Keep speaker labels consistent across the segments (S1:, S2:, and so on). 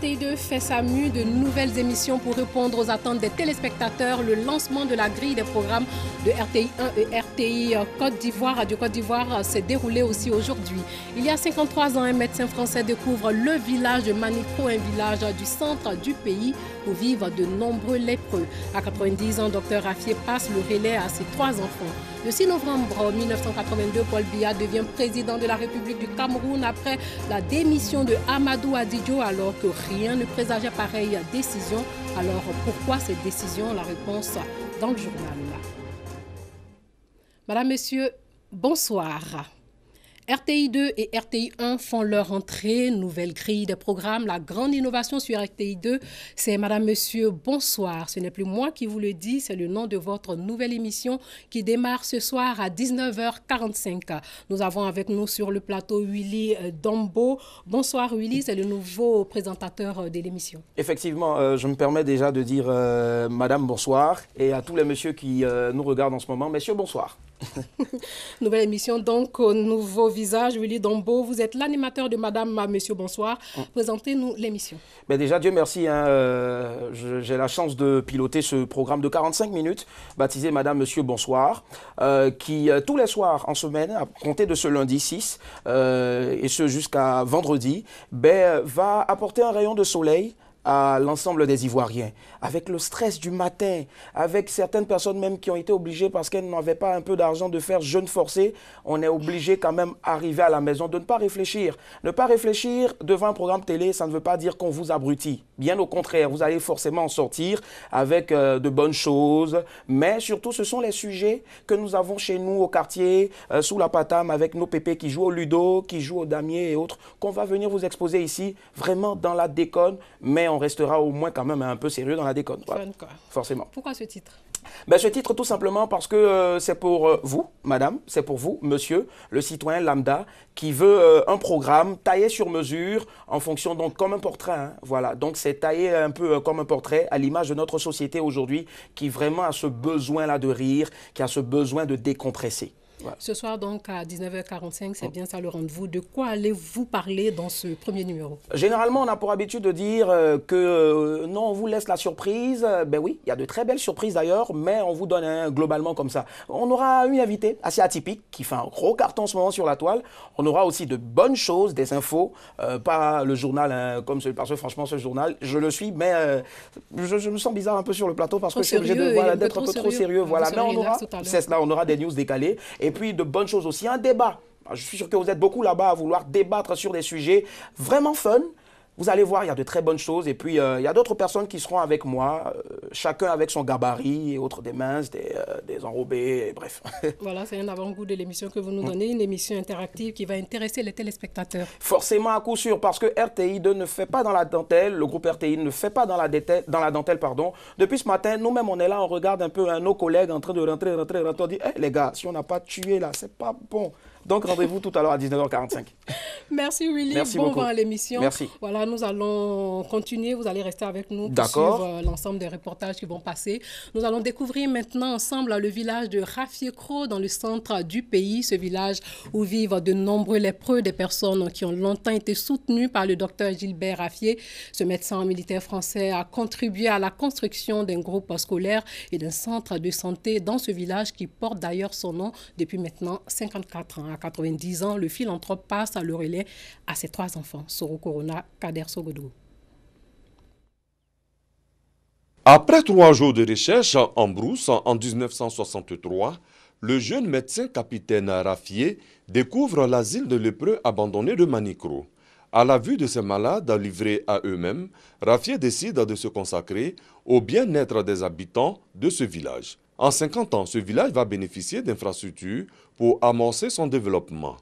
S1: RTI2 fait sa mue de nouvelles émissions pour répondre aux attentes des téléspectateurs. Le lancement de la grille des programmes de RTI 1 et RTI Côte d'Ivoire, Radio Côte d'Ivoire, s'est déroulé aussi aujourd'hui. Il y a 53 ans, un médecin français découvre le village de Manicro, un village du centre du pays où vivent de nombreux lépreux. À 90 ans, Dr Raffier passe le relais à ses 3 enfants. Le 6 novembre 1982, Paul Biya devient président de la République du Cameroun après la démission de Amadou Ahidjo, alors que rien ne présageait pareille décision. Alors pourquoi cette décision? La réponse dans le journal. Madame, Monsieur, bonsoir. RTI2 et RTI1 font leur entrée, nouvelle grille de programme. La grande innovation sur RTI2, c'est Madame, Monsieur, bonsoir. Ce n'est plus moi qui vous le dis, c'est le nom de votre nouvelle émission qui démarre ce soir à 19h45. Nous avons avec nous sur le plateau Willy Dombo. Bonsoir Willy, c'est le nouveau présentateur de l'émission. Effectivement, je me permets déjà de dire Madame, bonsoir. Et à tous les messieurs qui nous regardent en ce moment, messieurs, bonsoir. Nouvelle émission, donc, nouveau visage, Willy Dombo. Vous êtes l'animateur de Madame, Monsieur, bonsoir. Présentez-nous l'émission. Ben déjà, Dieu merci, hein, j'ai la chance de piloter ce programme de 45 minutes, baptisé Madame, Monsieur, bonsoir, qui, tous les soirs en semaine, à compter de ce lundi 6, et ce jusqu'à vendredi, ben, va apporter un rayon de soleil à l'ensemble des Ivoiriens, avec le stress du matin, avec certaines personnes même qui ont été obligées parce qu'elles n'avaient pas un peu d'argent de faire jeûne forcé, on est obligé quand même d'arriver à la maison, de ne pas réfléchir. Ne pas réfléchir devant un programme télé, ça ne veut pas dire qu'on vous abrutit. Bien au contraire, vous allez forcément en sortir avec de bonnes choses, mais surtout ce sont les sujets que nous avons chez nous au quartier, sous la patame, avec nos pépés qui jouent au ludo, qui jouent au damier et autres, qu'on va venir vous exposer ici, vraiment dans la déconne, mais on restera au moins quand même un peu sérieux dans la déconne. Voilà. Forcément. Pourquoi ce titre? Ben, ce titre, tout simplement parce que c'est pour vous, madame, c'est pour vous, monsieur, le citoyen lambda, qui veut un programme taillé sur mesure en fonction, donc, comme un portrait. Hein, voilà. Donc, c'est taillé un peu comme un portrait à l'image de notre société aujourd'hui qui vraiment a ce besoin-là de rire, qui a ce besoin de décompresser. Voilà. Ce soir, donc, à 19h45, c'est bien ça le rendez-vous. De quoi allez-vous parler dans ce premier numéro? Généralement, on a pour habitude de dire que non, on vous laisse la surprise. Ben oui, il y a de très belles surprises d'ailleurs, mais on vous donne globalement comme ça. On aura une invitée assez atypique qui fait un gros carton en ce moment sur la toile. On aura aussi de bonnes choses, des infos, pas le journal comme celui, parce que franchement, ce journal, je le suis, mais je me sens bizarre un peu sur le plateau parce que je suis obligé d'être un peu trop sérieux. Voilà, mais on aura, c'est cela, on aura des news décalées. Et puis de bonnes choses aussi, un débat. Je suis sûr que vous êtes beaucoup là-bas à vouloir débattre sur des sujets vraiment fun. Vous allez voir, il y a de très bonnes choses. Et puis, il y a d'autres personnes qui seront avec moi, chacun avec son gabarit, et autres des minces, des enrobés, et bref. Voilà, c'est un avant-goût de l'émission que vous nous donnez, une émission interactive qui va intéresser les téléspectateurs. Forcément, à coup sûr, parce que RTI2 ne fait pas dans la dentelle, le groupe RTI ne fait pas dans la dentelle, pardon. Depuis ce matin, nous-mêmes, on est là, on regarde un peu nos collègues en train de rentrer. On dit, hey, les gars, si on n'a pas tué là, c'est pas bon. Donc, rendez-vous tout à l'heure à 19h45. Merci Willy, merci bon vent à l'émission. Merci. Voilà, nous allons continuer, vous allez rester avec nous pour suivre l'ensemble des reportages qui vont passer. Nous allons découvrir maintenant ensemble le village de Raffier-Cros dans le centre du pays, ce village où vivent de nombreux lépreux, des personnes qui ont longtemps été soutenues par le docteur Gilbert Raffier. Ce médecin militaire français a contribué à la construction d'un groupe scolaire et d'un centre de santé dans ce village qui porte d'ailleurs son nom depuis maintenant 54 ans. À 90 ans, le philanthrope passe le relais à ses 3 enfants, Soro Corona, Kader Sogodou.
S2: Après 3 jours de recherche en brousse en 1963, le jeune médecin capitaine Raffier découvre l'asile de lépreux abandonné de Manicro. À la vue de ces malades livrés à eux-mêmes, Raffier décide de se consacrer au bien-être des habitants de ce village. En 50 ans, ce village va bénéficier d'infrastructures pour amorcer son développement.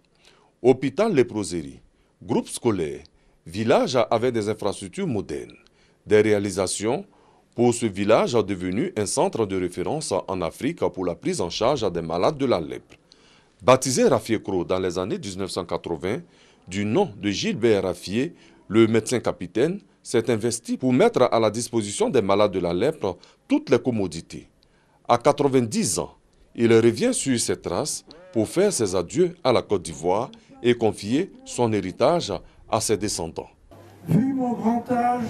S2: Hôpital léproserie, groupe scolaire, village avec des infrastructures modernes. Des réalisations pour ce village devenu un centre de référence en Afrique pour la prise en charge des malades de la lèpre. Baptisé Raffier-Cros dans les années 1980, du nom de Gilbert Raffier, le médecin capitaine s'est investi pour mettre à la disposition des malades de la lèpre toutes les commodités. À 90 ans, il revient sur ses traces pour faire ses adieux à la Côte d'Ivoire et confier son héritage à ses descendants.
S3: Vu mon grand âge,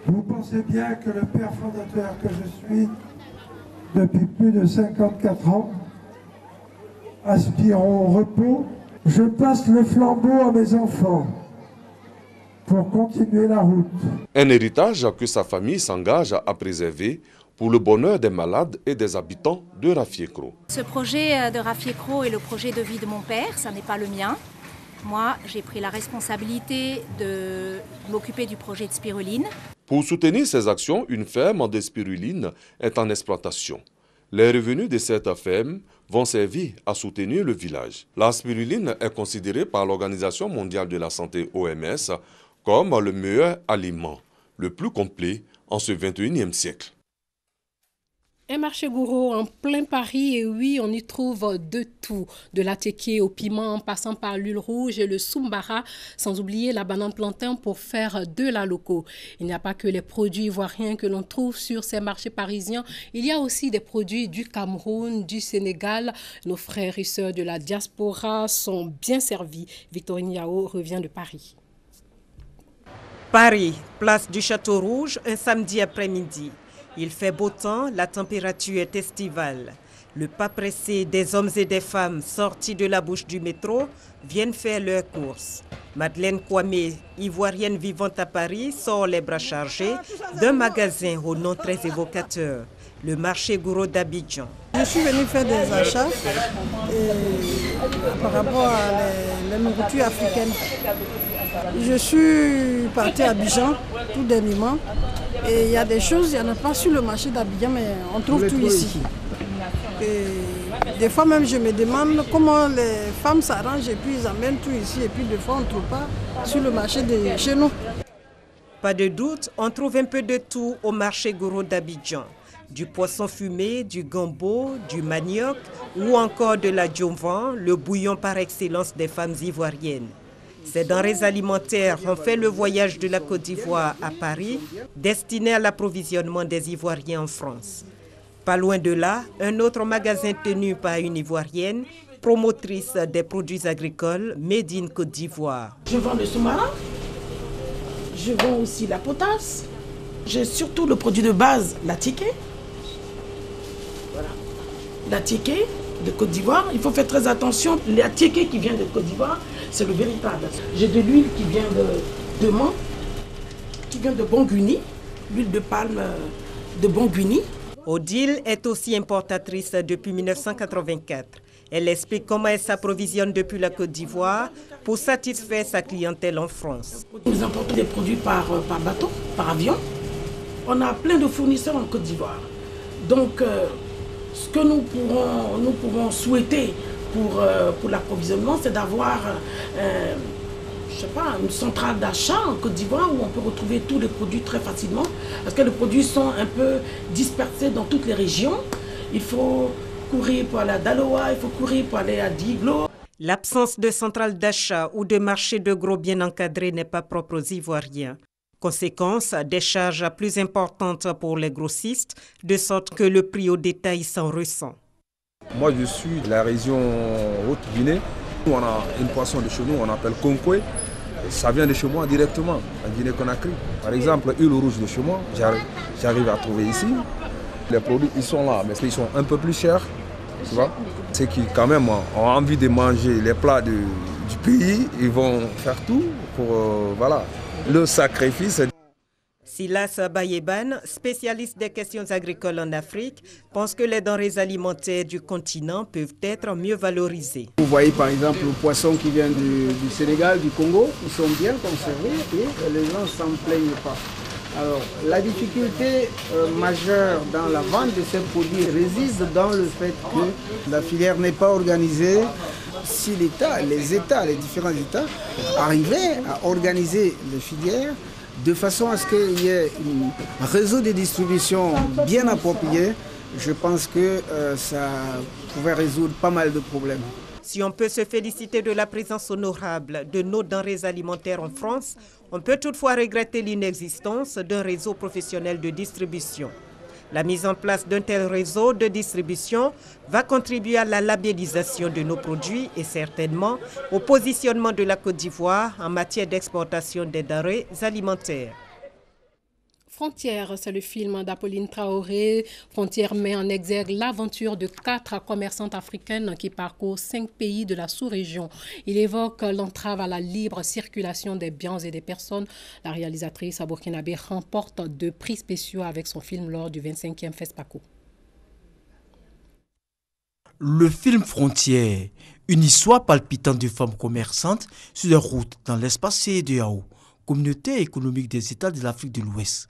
S3: vous pensez bien que le père fondateur que je suis, depuis plus de 54 ans, aspirant au repos, je passe le flambeau à mes enfants pour continuer la route.
S2: Un héritage que sa famille s'engage à préserver pour le bonheur des malades et des habitants de Rafiekro.
S4: Ce projet de Rafiekro est le projet de vie de mon père, ça n'est pas le mien. Moi, j'ai pris la responsabilité de m'occuper du projet de spiruline.
S2: Pour soutenir ces actions, une ferme de spiruline est en exploitation. Les revenus de cette ferme vont servir à soutenir le village. La spiruline est considérée par l'Organisation mondiale de la santé OMS comme le meilleur aliment, le plus complet en ce 21e siècle.
S1: Un marché gourou en plein Paris, et oui, on y trouve de tout, de l'attiéké au piment en passant par l'huile rouge et le soumbara, sans oublier la banane plantain pour faire de la loco. Il n'y a pas que les produits ivoiriens que l'on trouve sur ces marchés parisiens, il y a aussi des produits du Cameroun, du Sénégal. Nos frères et sœurs de la diaspora sont bien servis. Victorine Yao revient de Paris.
S5: Paris, place du Château Rouge, un samedi après-midi. Il fait beau temps, la température est estivale. Le pas pressé des hommes et des femmes sortis de la bouche du métro viennent faire leurs courses. Madeleine Kwame, ivoirienne vivante à Paris, sort les bras chargés d'un magasin au nom très évocateur, le marché gourou d'Abidjan.
S6: Je suis venue faire des achats par rapport à la nourriture africaine. Je suis partie à Abidjan tout dernièrement. Et il y a des choses, il n'y en a pas sur le marché d'Abidjan, mais on trouve tout ici. Et des fois même, je me demande comment les femmes s'arrangent et puis ils amènent tout ici. Et puis des fois, on ne trouve pas sur le marché de chez nous.
S5: Pas de doute, on trouve un peu de tout au marché gourou d'Abidjan. Du poisson fumé, du gombo, du manioc ou encore de la djomvan, le bouillon par excellence des femmes ivoiriennes. Ces denrées alimentaires ont fait le voyage de la Côte d'Ivoire à Paris, destiné à l'approvisionnement des Ivoiriens en France. Pas loin de là, un autre magasin tenu par une Ivoirienne, promotrice des produits agricoles made in Côte d'Ivoire.
S7: Je vends le sous-marin, je vends aussi la potasse, j'ai surtout le produit de base, l'attiéké. Voilà, l'attiéké de Côte d'Ivoire. Il faut faire très attention, l'attiéké qui vient de Côte d'Ivoire, c'est le véritable. J'ai de l'huile qui vient de Mans, qui vient de Banguni, l'huile de palme de Banguni.
S5: Odile est aussi importatrice depuis 1984. Elle explique comment elle s'approvisionne depuis la Côte d'Ivoire pour satisfaire sa clientèle en France.
S7: Nous importons des produits par bateau, par avion. On a plein de fournisseurs en Côte d'Ivoire. Donc, ce que nous pourrons souhaiter pour l'approvisionnement, c'est d'avoir je sais pas, une centrale d'achat en Côte d'Ivoire où on peut retrouver tous les produits très facilement. Parce que les produits sont un peu dispersés dans toutes les régions. Il faut courir pour aller à Daloa, il faut courir pour aller à Diglo.
S5: L'absence de centrale d'achat ou de marché de gros bien encadré n'est pas propre aux Ivoiriens. Conséquence, des charges plus importantes pour les grossistes, de sorte que le prix au détail s'en ressent.
S8: Moi, je suis de la région Haute-Guinée. On a une poisson de chez nous, on appelle Konkwe. Ça vient de chez moi directement, en Guinée-Conakry. Par exemple, l'huile rouge de chez moi, j'arrive à trouver ici. Les produits, ils sont là, mais ils sont un peu plus chers. Tu vois? Ceux qui, quand même, ont envie de manger les plats du pays, ils vont faire tout pour, voilà, le sacrifice.
S5: Silas Bayeban, spécialiste des questions agricoles en Afrique, pense que les denrées alimentaires du continent peuvent être mieux valorisées.
S9: Vous voyez par exemple le poisson qui vient du Sénégal, du Congo, ils sont bien conservés et les gens ne s'en plaignent pas. Alors la difficulté majeure dans la vente de ces produits réside dans le fait que la filière n'est pas organisée. Si l'État, les différents États arrivaient à organiser les filières, de façon à ce qu'il y ait un réseau de distribution bien approprié, je pense que ça pourrait résoudre pas mal de problèmes.
S5: Si on peut se féliciter de la présence honorable de nos denrées alimentaires en France, on peut toutefois regretter l'inexistence d'un réseau professionnel de distribution. La mise en place d'un tel réseau de distribution va contribuer à la labellisation de nos produits et certainement au positionnement de la Côte d'Ivoire en matière d'exportation des denrées alimentaires.
S1: Frontières, c'est le film d'Apolline Traoré. Frontières met en exergue l'aventure de 4 commerçantes africaines qui parcourent 5 pays de la sous-région. Il évoque l'entrave à la libre circulation des biens et des personnes. La réalisatrice burkinabé remporte 2 prix spéciaux avec son film lors du 25e FESPACO.
S10: Le film Frontières, une histoire palpitante de femmes commerçantes sur les routes dans l'espace CEDEAO, Communauté économique des États de l'Afrique de l'Ouest.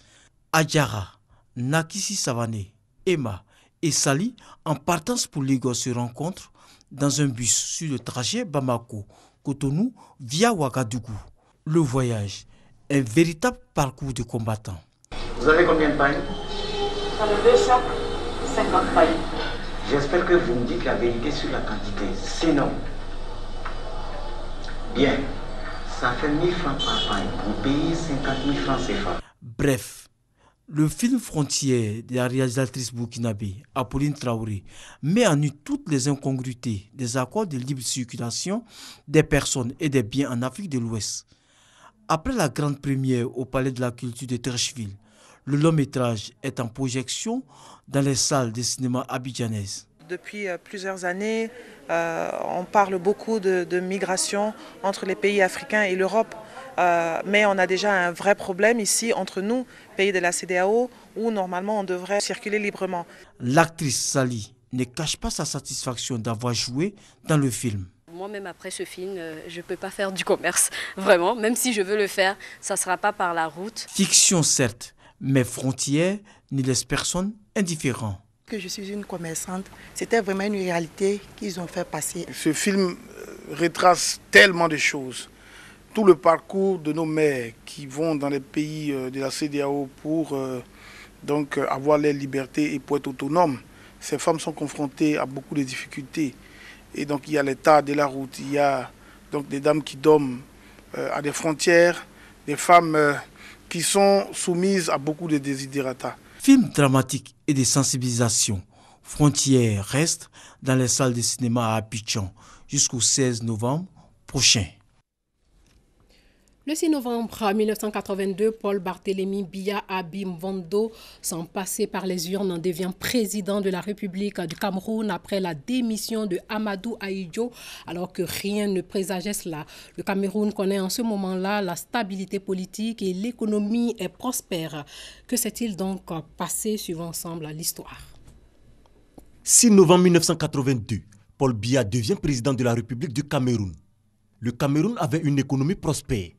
S10: Adjara, Nakisi Savané, Emma et Sali, en partance pour Lagos, se rencontrent dans un bus sur le trajet Bamako-Cotonou via Ouagadougou. Le voyage, un véritable parcours de combattants.
S11: Vous avez combien de pailles?
S12: Dans le 2 sacs, 50 pailles.
S11: J'espère que vous me dites la vérité sur la quantité. Sinon, bien, ça fait 1000 francs par paille. Vous payez 50 000 francs CFA.
S10: Bref, le film Frontières de la réalisatrice burkinabé Apolline Traoré met en nu toutes les incongruités des accords de libre circulation des personnes et des biens en Afrique de l'Ouest. Après la grande première au Palais de la Culture de Treichville, le long-métrage est en projection dans les salles de cinéma abidjanaises.
S13: Depuis plusieurs années, on parle beaucoup de migration entre les pays africains et l'Europe. Mais on a déjà un vrai problème ici entre nous, pays de la CEDEAO, où normalement on devrait circuler librement.
S10: L'actrice Sali ne cache pas sa satisfaction d'avoir joué dans le film.
S14: Moi-même après ce film, je ne peux pas faire du commerce, vraiment. Même si je veux le faire, ça ne sera pas par la route.
S10: Fiction certes, mais Frontières ne laisse personne indifférent.
S15: Que je suis une commerçante, c'était vraiment une réalité qu'ils ont fait passer.
S16: Ce film retrace tellement de choses. Tout le parcours de nos mères qui vont dans les pays de la CEDEAO pour donc avoir leur liberté et pour être autonomes. Ces femmes sont confrontées à beaucoup de difficultés. Et donc il y a l'état de la route, il y a donc des dames qui dorment à des frontières, des femmes qui sont soumises à beaucoup de desiderata.
S10: Film dramatique et de sensibilisation, Frontières reste dans les salles de cinéma à Abidjan jusqu'au 16 novembre prochain.
S1: Le 6 novembre 1982, Paul Barthélémy Biya Abimbondo, sans passer par les urnes, devient président de la République du Cameroun après la démission de Amadou Ahidjo, alors que rien ne présageait cela. Le Cameroun connaît en ce moment-là la stabilité politique et l'économie est prospère. Que s'est-il donc passé? Suivons ensemble l'histoire.
S17: 6 novembre 1982, Paul Biya devient président de la République du Cameroun. Le Cameroun avait une économie prospère.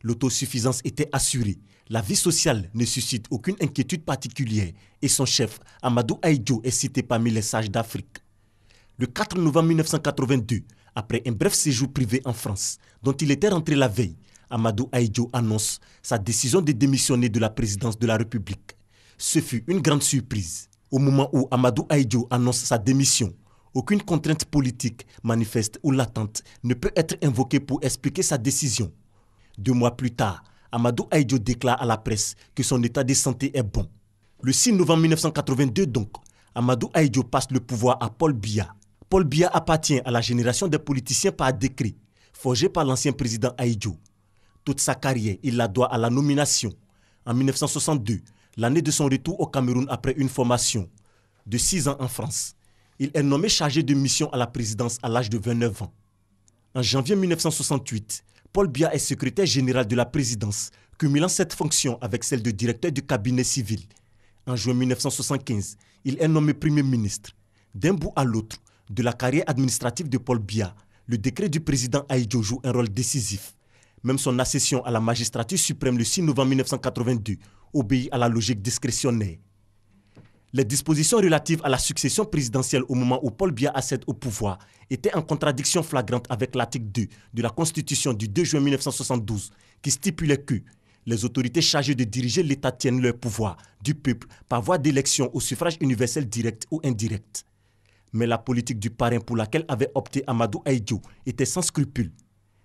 S17: L'autosuffisance était assurée. La vie sociale ne suscite aucune inquiétude particulière et son chef, Amadou Ahidjo, est cité parmi les sages d'Afrique. Le 4 novembre 1982, après un bref séjour privé en France, dont il était rentré la veille, Amadou Ahidjo annonce sa décision de démissionner de la présidence de la République. Ce fut une grande surprise. Au moment où Amadou Ahidjo annonce sa démission, aucune contrainte politique, manifeste ou latente ne peut être invoquée pour expliquer sa décision. 2 mois plus tard, Amadou Ahidjo déclare à la presse que son état de santé est bon. Le 6 novembre 1982 donc, Amadou Ahidjo passe le pouvoir à Paul Biya. Paul Biya appartient à la génération des politiciens par décret, forgé par l'ancien président Ahidjo. Toute sa carrière, il la doit à la nomination, en 1962, l'année de son retour au Cameroun après une formation de 6 ans en France. Il est nommé chargé de mission à la présidence à l'âge de 29 ans. En janvier 1968, Paul Biya est secrétaire général de la présidence, cumulant cette fonction avec celle de directeur du cabinet civil. En juin 1975, il est nommé Premier ministre. D'un bout à l'autre de la carrière administrative de Paul Biya, le décret du président Ahidjo joue un rôle décisif. Même son accession à la magistrature suprême le 6 novembre 1982 obéit à la logique discrétionnaire. Les dispositions relatives à la succession présidentielle au moment où Paul Biya accède au pouvoir étaient en contradiction flagrante avec l'article 2 de la Constitution du 2 juin 1972 qui stipulait que les autorités chargées de diriger l'État tiennent leur pouvoir du peuple par voie d'élection au suffrage universel direct ou indirect. Mais la politique du parrain pour laquelle avait opté Amadou Ahidjo était sans scrupule.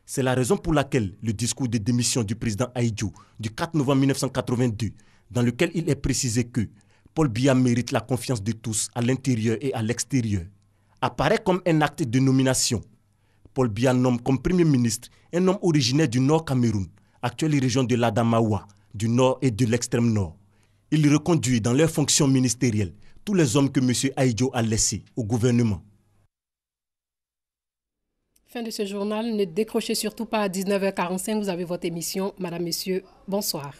S17: C'est la raison pour laquelle le discours de démission du président Ahidjo du 4 novembre 1982, dans lequel il est précisé que Paul Biya mérite la confiance de tous à l'intérieur et à l'extérieur. Apparaît comme un acte de nomination. Paul Biya nomme comme Premier ministre un homme originaire du Nord Cameroun, actuelle région de l'Adamawa, du Nord et de l'extrême Nord. Il reconduit dans leurs fonctions ministérielles tous les hommes que M. Ahidjo a laissés au gouvernement.
S1: Fin de ce journal, ne décrochez surtout pas à 19h45, vous avez votre émission. Madame, Monsieur, bonsoir.